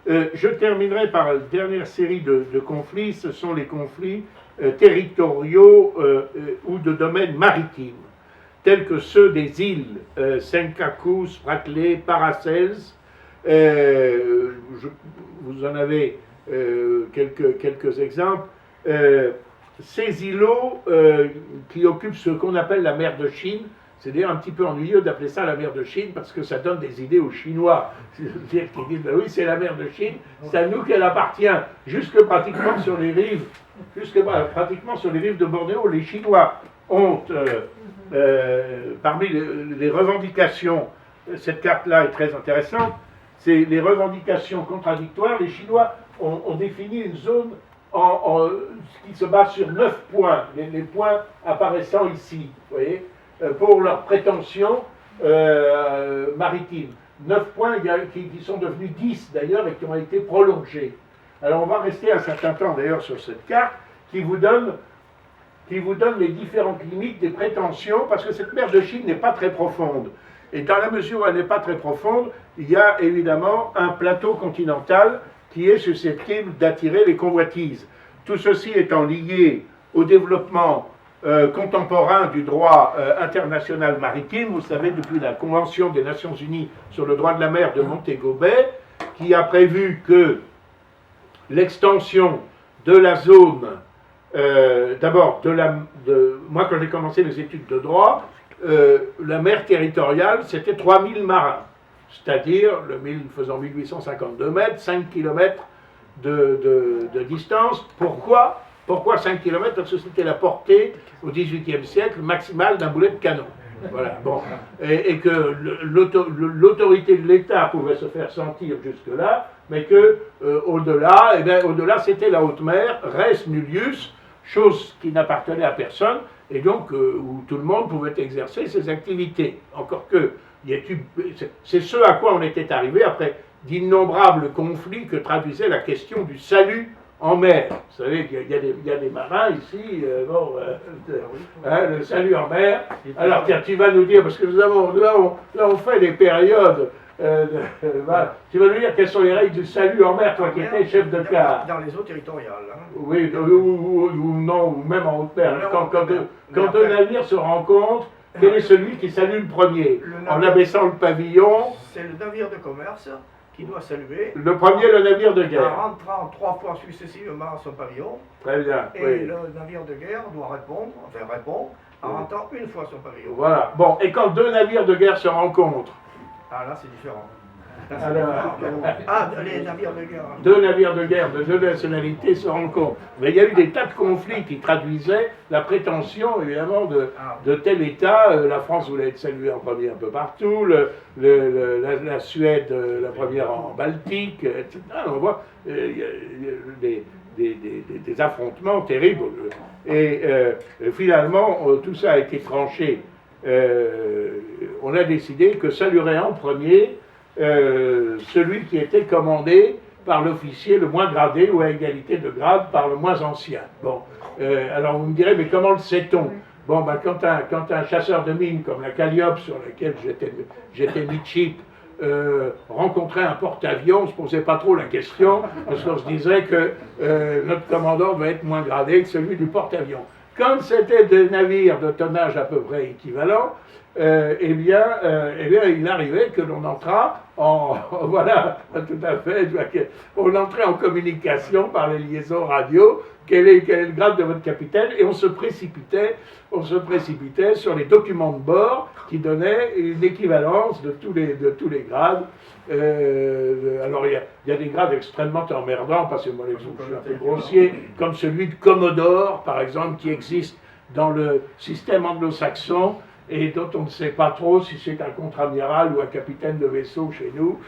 Je terminerai par la dernière série de conflits, ce sont les conflits territoriaux ou de domaine maritime, tels que ceux des îles Senkaku, Spratly, Paracels. Vous en avez quelques exemples. Ces îlots qui occupent ce qu'on appelle la mer de Chine, c'est d'ailleurs un petit peu ennuyeux d'appeler ça la mer de Chine parce que ça donne des idées aux Chinois. C'est-à-dire qu'ils disent ben oui, c'est la mer de Chine, c'est à nous qu'elle appartient, jusque pratiquement sur les rives de Bornéo. Les Chinois ont, parmi les revendications, cette carte-là est très intéressante, c'est les revendications contradictoires. Les Chinois ont défini une zone qui se base sur 9 points, les points apparaissant ici, vous voyez, pour leurs prétentions maritimes. 9 points qui sont devenus 10 d'ailleurs et qui ont été prolongés. Alors on va rester un certain temps d'ailleurs sur cette carte qui vous donne les différentes limites des prétentions, parce que cette mer de Chine n'est pas très profonde. Et dans la mesure où elle n'est pas très profonde, il y a évidemment un plateau continental qui est susceptible d'attirer les convoitises. Tout ceci étant lié au développement contemporain du droit international maritime, vous savez, depuis la Convention des Nations Unies sur le droit de la mer de Montego Bay, qui a prévu que l'extension de la zone, d'abord, moi quand j'ai commencé les études de droit, la mer territoriale, c'était 3000 marins, c'est-à-dire faisant 1852 mètres, 5 km de distance. Pourquoi 5 km? Parce que c'était la portée, au XVIIIe siècle, maximale d'un boulet de canon. Voilà, bon. Et que l'autorité de l'État pouvait se faire sentir jusque-là, mais que au-delà, au-delà, c'était la haute mer, res nullius, chose qui n'appartenait à personne, et donc où tout le monde pouvait exercer ses activités. Encore que, c'est ce à quoi on était arrivé après d'innombrables conflits que traduisait la question du salut en mer. Vous savez qu'il y a des marins ici, le salut en mer. Alors tiens, tu vas nous dire, parce que là on fait des périodes, tu vas nous dire quelles sont les règles du salut en mer, toi qui étais chef de quart. Dans les eaux territoriales. Hein. Oui, ou même en haute mer. Quand deux navires se rencontrent, quel est celui qui salue le premier? En abaissant le pavillon. C'est le navire de commerce qui doit saluer. Le premier, le navire de guerre. En rentrant 3 fois successivement à son pavillon. Très bien. Et oui. le navire de guerre doit répond en rentrant une fois son pavillon. Voilà. Bon, et quand deux navires de guerre se rencontrent? Ah là, c'est différent. Les navires de guerre. Deux navires de guerre de deux nationalités se rencontrent. Mais il y a eu des tas de conflits qui traduisaient la prétention, évidemment, de tel État. La France voulait être saluée en premier un peu partout, la Suède, la première en Baltique, etc. On voit des affrontements terribles. Et finalement, tout ça a été tranché. On a décidé que saluerait en premier celui qui était commandé par l'officier le moins gradé ou à égalité de grade par le moins ancien. Bon, alors vous me direz, mais comment le sait-on? Bon, ben, quand un chasseur de mines comme la Calliope, sur laquelle j'étais midship, rencontrait un porte-avions, on ne se posait pas trop la question, parce qu'on se disait que notre commandant devait être moins gradé que celui du porte-avions. Quand c'était des navires de tonnage à peu près équivalent, eh bien, il arrivait que l'on entrât voilà, tout à fait, on entrait en communication par les liaisons radio, quel est le grade de votre capitaine, et on se précipitait sur les documents de bord qui donnaient une équivalence de tous les grades. Alors il y a des grades extrêmement emmerdants, parce que moi je suis un peu grossier, comme celui de Commodore, par exemple, qui existe dans le système anglo-saxon, et dont on ne sait pas trop si c'est un contre-amiral ou un capitaine de vaisseau chez nous.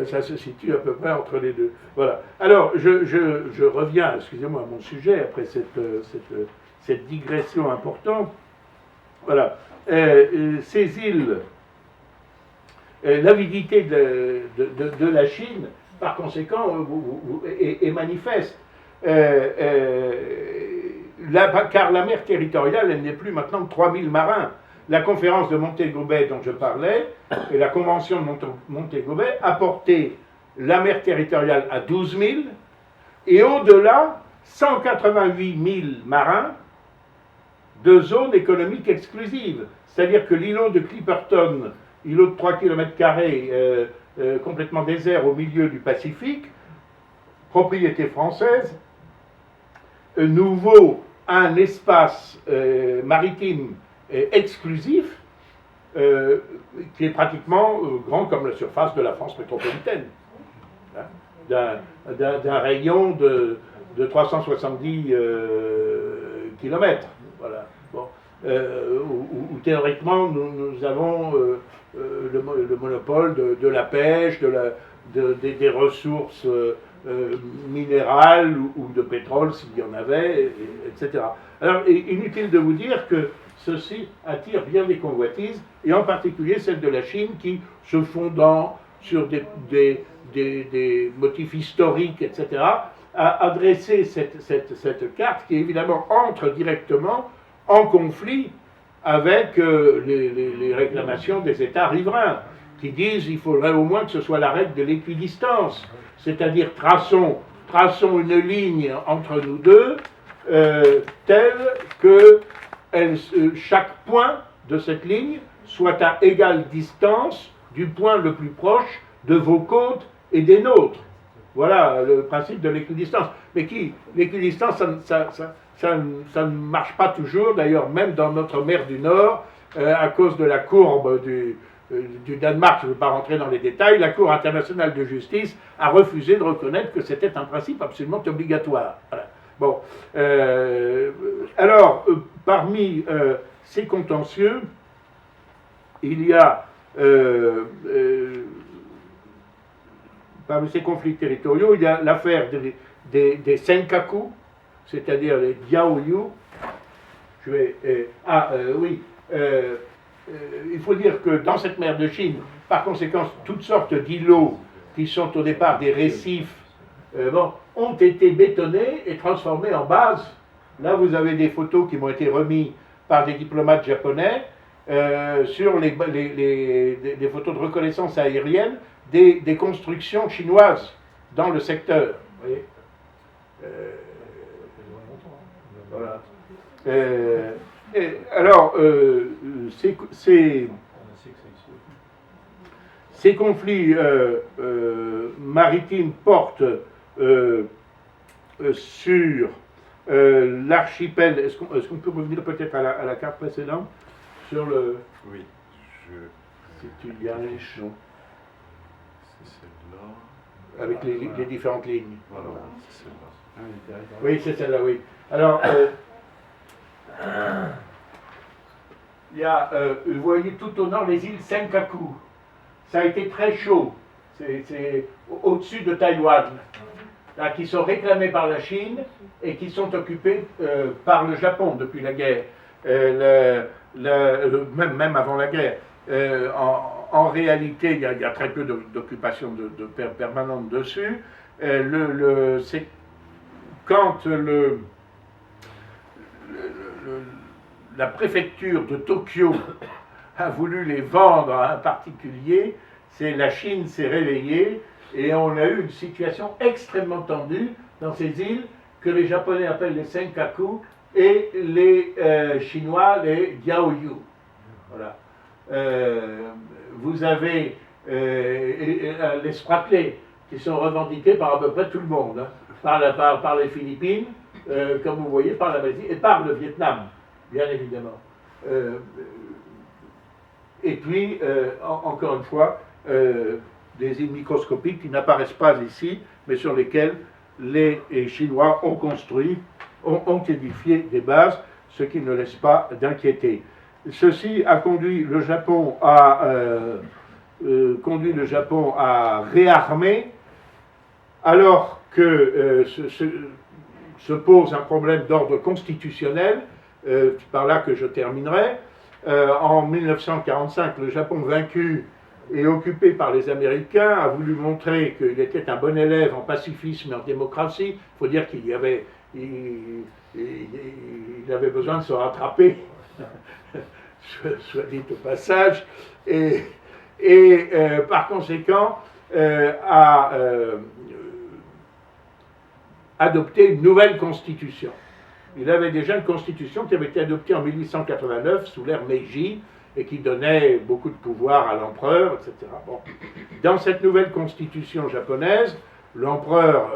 Ça se situe à peu près entre les deux. Voilà. Alors, je reviens, excusez-moi, à mon sujet, après cette digression importante. Voilà. Ces îles, l'avidité de la Chine, par conséquent, est manifeste. Car la mer territoriale, elle n'est plus maintenant que 3000 marins. la conférence de Montego Bay dont je parlais, et la convention de Montego Bay, a porté la mer territoriale à 12 000, et au-delà, 188 000 marins de zone économique exclusive. C'est-à-dire que l'îlot de Clipperton, îlot de 3 km, complètement désert au milieu du Pacifique, propriété française, nous vaut un espace maritime exclusif qui est pratiquement grand comme la surface de la France métropolitaine, hein, d'un rayon de 370 km. Voilà. Bon. Où théoriquement nous avons le monopole de la pêche, des ressources minérales ou de pétrole s'il y en avait, etc. Alors inutile de vous dire que ceci attire bien des convoitises, et en particulier celle de la Chine qui, se fondant sur des motifs historiques, etc., a dressé cette carte qui évidemment entre directement en conflit avec les réclamations des États riverains, qui disent qu'il faudrait au moins que ce soit la règle de l'équidistance, c'est-à-dire traçons une ligne entre nous deux telle que chaque point de cette ligne soit à égale distance du point le plus proche de vos côtes et des nôtres. Voilà le principe de l'équidistance. Mais l'équidistance, ça ne marche pas toujours, d'ailleurs même dans notre mer du Nord, à cause de la courbe du Danemark, je ne veux pas rentrer dans les détails, la Cour internationale de justice a refusé de reconnaître que c'était un principe absolument obligatoire. Voilà. Bon, alors, parmi ces contentieux, il y a, parmi ces conflits territoriaux, il y a l'affaire des Senkaku, c'est-à-dire les Diaoyu. Il faut dire que dans cette mer de Chine, par conséquent, toutes sortes d'îlots qui sont au départ des récifs, ont été bétonnés et transformés en bases. Là, vous avez des photos qui m'ont été remises par des diplomates japonais sur des photos de reconnaissance aérienne des constructions chinoises dans le secteur. Vous voyez voilà. Alors, ces conflits maritimes portent sur l'archipel. Est-ce qu'on peut revenir peut-être à la carte précédente sur le. Oui, si tu y arrives. C'est celle-là. Avec les différentes lignes. Voilà, c'est celle-là. Oui, c'est celle-là, oui. Alors, il y a, vous voyez tout au nord les îles Senkaku. Ça a été très chaud. C'est au-dessus de Taïwan, là, qui sont réclamés par la Chine et qui sont occupés par le Japon depuis la guerre, même avant la guerre. En réalité, il y a très peu d'occupation permanente dessus. C'est quand la préfecture de Tokyo a voulu les vendre à un particulier, la Chine s'est réveillée et on a eu une situation extrêmement tendue dans ces îles que les Japonais appellent les Senkaku et les Chinois les Diaoyu. Voilà. Vous avez les Spratly qui sont revendiqués par à peu près tout le monde, hein, par les Philippines, comme vous voyez, par la Malaisie et par le Vietnam, bien évidemment. Et puis, encore une fois, des îles microscopiques qui n'apparaissent pas ici, mais sur lesquelles les Chinois ont construit, ont édifié des bases, ce qui ne laisse pas d'inquiéter. Ceci a conduit le Japon à réarmer, alors que se pose un problème d'ordre constitutionnel, par là que je terminerai. En 1945, le Japon vaincu et occupé par les Américains a voulu montrer qu'il était un bon élève en pacifisme et en démocratie. Il faut dire qu'il avait besoin de se rattraper soit dit au passage, et par conséquent a adopté une nouvelle constitution. Il avait déjà une constitution qui avait été adoptée en 1889 sous l'ère Meiji et qui donnait beaucoup de pouvoir à l'empereur, etc. Bon. Dans cette nouvelle constitution japonaise, l'empereur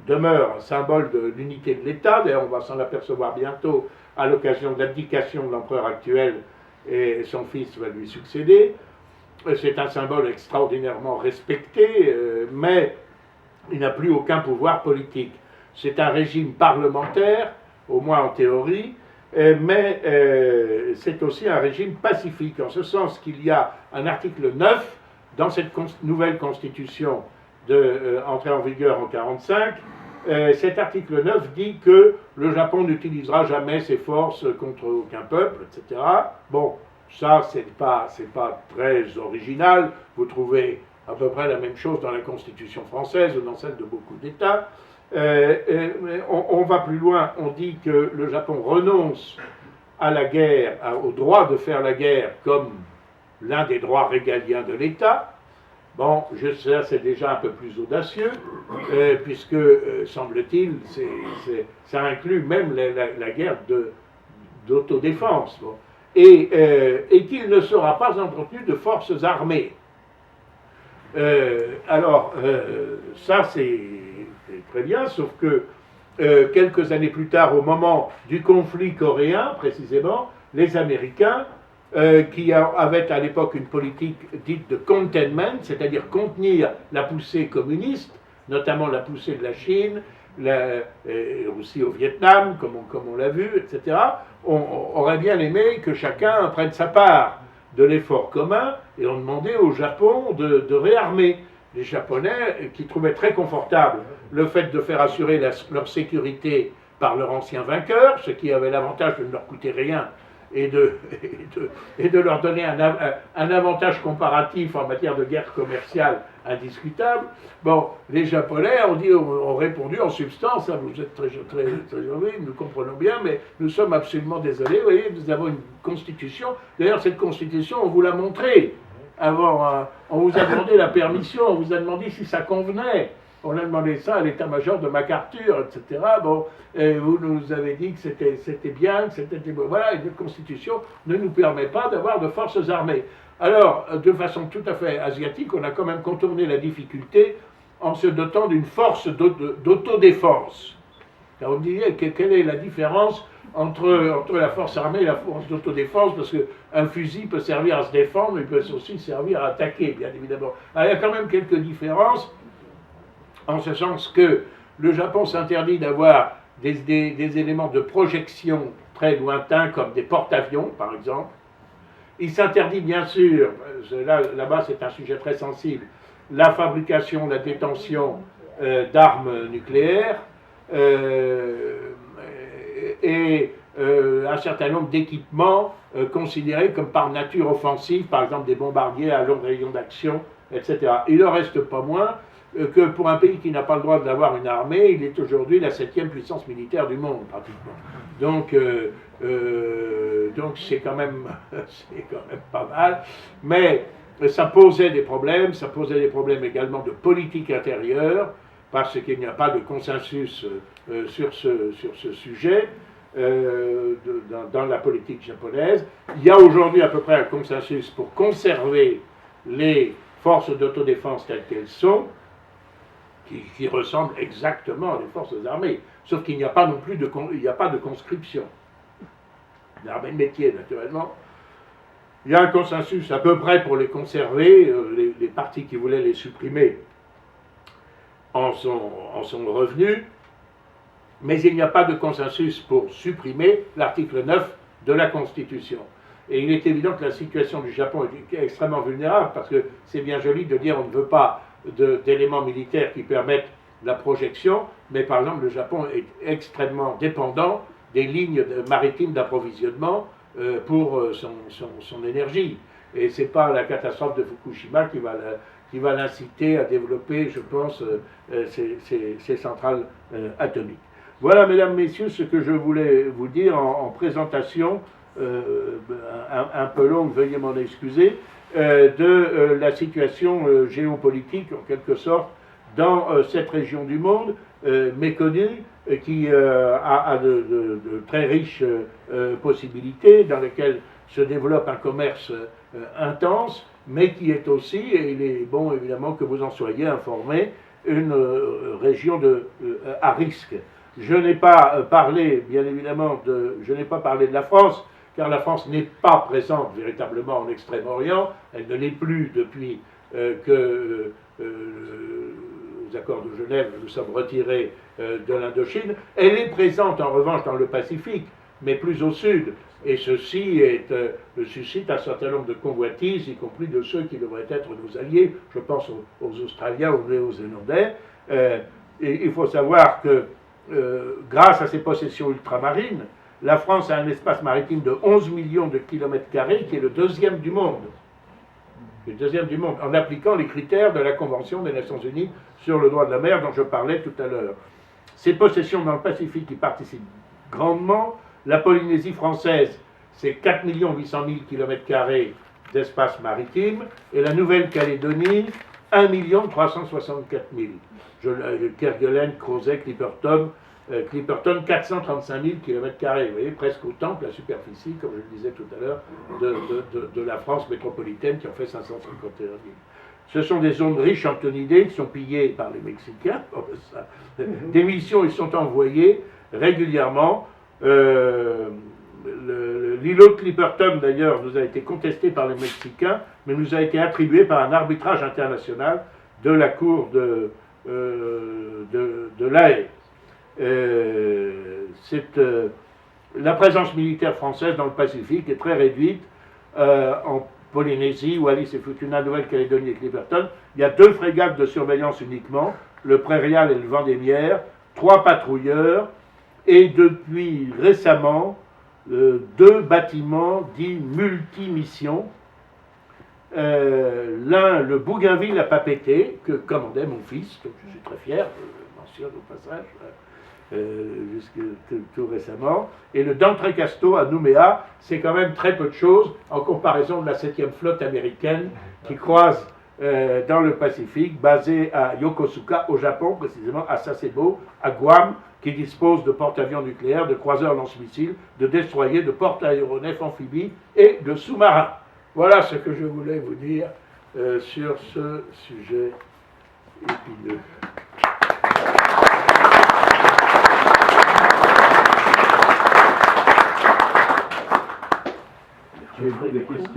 demeure un symbole de l'unité de l'État. D'ailleurs, on va s'en apercevoir bientôt à l'occasion de l'abdication de l'empereur actuel, et son fils va lui succéder. C'est un symbole extraordinairement respecté, mais il n'a plus aucun pouvoir politique. C'est un régime parlementaire, au moins en théorie, mais c'est aussi un régime pacifique, en ce sens qu'il y a un article 9 dans cette nouvelle constitution entrée en vigueur en 1945. Cet article 9 dit que le Japon n'utilisera jamais ses forces contre aucun peuple, etc. Bon, ça, c'est pas très original. Vous trouvez à peu près la même chose dans la Constitution française ou dans celle de beaucoup d'États. On va plus loin, on dit que le Japon renonce à la guerre, au droit de faire la guerre comme l'un des droits régaliens de l'État. Bon, je sais, c'est déjà un peu plus audacieux, puisque, semble-t-il, ça inclut même la guerre d'autodéfense. Bon. Et qu'il ne sera pas entretenu de forces armées. Ça c'est très bien, sauf que quelques années plus tard, au moment du conflit coréen, précisément, les Américains, qui avaient à l'époque une politique dite de containment, c'est-à-dire contenir la poussée communiste, notamment la poussée de la Chine, aussi au Vietnam, comme on l'a vu, etc., on aurait bien aimé que chacun prenne sa part de l'effort commun, et on demandait au Japon de réarmer. Les Japonais, qui trouvaient très confortable le fait de faire assurer leur sécurité par leur ancien vainqueur, ce qui avait l'avantage de ne leur coûter rien, et de leur donner un avantage comparatif en matière de guerre commerciale indiscutable. Bon, les Japonais ont répondu en substance, hein, vous êtes très jolis, nous comprenons bien, mais nous sommes absolument désolés, vous voyez, nous avons une constitution, d'ailleurs cette constitution, on vous l'a montrée, avant, on vous a demandé la permission, on vous a demandé si ça convenait. On a demandé ça à l'état-major de MacArthur, etc. Bon, et vous nous avez dit que c'était bien, que c'était... Voilà, et notre constitution ne nous permet pas d'avoir de forces armées. Alors, de façon tout à fait asiatique, on a quand même contourné la difficulté en se dotant d'une force d'autodéfense. Alors, vous me disiez, quelle est la différence entre la force armée et la force d'autodéfense, parce qu'un fusil peut servir à se défendre, mais il peut aussi servir à attaquer, bien évidemment. Alors, il y a quand même quelques différences, en ce sens que le Japon s'interdit d'avoir des éléments de projection très lointains, comme des porte-avions, par exemple. Il s'interdit, bien sûr, là-bas c'est un sujet très sensible, la fabrication, la détention d'armes nucléaires, et un certain nombre d'équipements considérés comme par nature offensifs, par exemple des bombardiers à long rayon d'action, etc. Il n'en reste pas moins que pour un pays qui n'a pas le droit d'avoir une armée, il est aujourd'hui la 7e puissance militaire du monde, pratiquement. Donc c'est quand même pas mal, mais ça posait des problèmes également de politique intérieure, parce qu'il n'y a pas de consensus sur ce sujet dans la politique japonaise. Il y a aujourd'hui à peu près un consensus pour conserver les forces d'autodéfense telles qu'elles sont, qui ressemblent exactement à des forces armées, sauf qu'il n'y a pas non plus de conscription. L'armée de métier, naturellement. Il y a un consensus à peu près pour les conserver, les partis qui voulaient les supprimer en sont revenus, mais il n'y a pas de consensus pour supprimer l'article 9 de la Constitution. Et il est évident que la situation du Japon est extrêmement vulnérable, parce que c'est bien joli de dire on ne veut pas d'éléments militaires qui permettent la projection, mais par exemple le Japon est extrêmement dépendant des lignes maritimes d'approvisionnement pour son énergie. Et ce n'est pas la catastrophe de Fukushima qui va l'inciter à développer, je pense, ces centrales atomiques. Voilà, mesdames, messieurs, ce que je voulais vous dire en présentation un peu longue, veuillez m'en excuser, de la situation géopolitique, en quelque sorte, dans cette région du monde, méconnue, qui a de très riches possibilités, dans lesquelles se développe un commerce intense, mais qui est aussi, et il est bon évidemment que vous en soyez informés, une région à risque. Je n'ai pas parlé, bien évidemment, je n'ai pas parlé de la France, car la France n'est pas présente véritablement en Extrême-Orient, elle ne l'est plus depuis que les accords de Genève, nous sommes retirés de l'Indochine. Elle est présente en revanche dans le Pacifique, mais plus au sud, et ceci suscite un certain nombre de convoitises, y compris de ceux qui devraient être nos alliés, je pense aux Australiens, aux Néo-Zélandais. Et il faut savoir que grâce à ses possessions ultramarines, la France a un espace maritime de 11 millions de kilomètres carrés, qui est le deuxième du monde. Le deuxième du monde, en appliquant les critères de la Convention des Nations Unies sur le droit de la mer dont je parlais tout à l'heure. Ces possessions dans le Pacifique y participent grandement. La Polynésie française, c'est 4 800 000 km² d'espace maritime, et la Nouvelle-Calédonie, 1 364 000. Kerguelen, Crozet, Clipperton, 435 000 km². Vous voyez, presque autant que la superficie, comme je le disais tout à l'heure, de la France métropolitaine, qui en fait 551 000. Ce sont des zones riches en thonidés qui sont pillées par les Mexicains. Des missions y sont envoyées régulièrement. L'îlot de Clipperton, d'ailleurs, nous a été contesté par les Mexicains, mais nous a été attribué par un arbitrage international de la Cour de l'Haye. La présence militaire française dans le Pacifique est très réduite. En Polynésie, Wallis et Futuna, Nouvelle-Calédonie et Clipperton, il y a 2 frégates de surveillance uniquement, le Prairial et le Vendémiaire, 3 patrouilleurs, et depuis récemment, 2 bâtiments dits multimissions. L'un, le Bougainville à Papeete, que commandait mon fils, donc je suis très fier, je le mentionne au passage, jusque tout récemment, et le D'Entrecasteaux à Nouméa, c'est quand même très peu de choses en comparaison de la 7e flotte américaine qui croise dans le Pacifique, basée à Yokosuka, au Japon, précisément à Sasebo, à Guam, qui dispose de porte-avions nucléaires, de croiseurs lance-missiles, de destroyers, de porte-aéronefs amphibies et de sous-marins. Voilà ce que je voulais vous dire sur ce sujet épineux. J'ai des questions.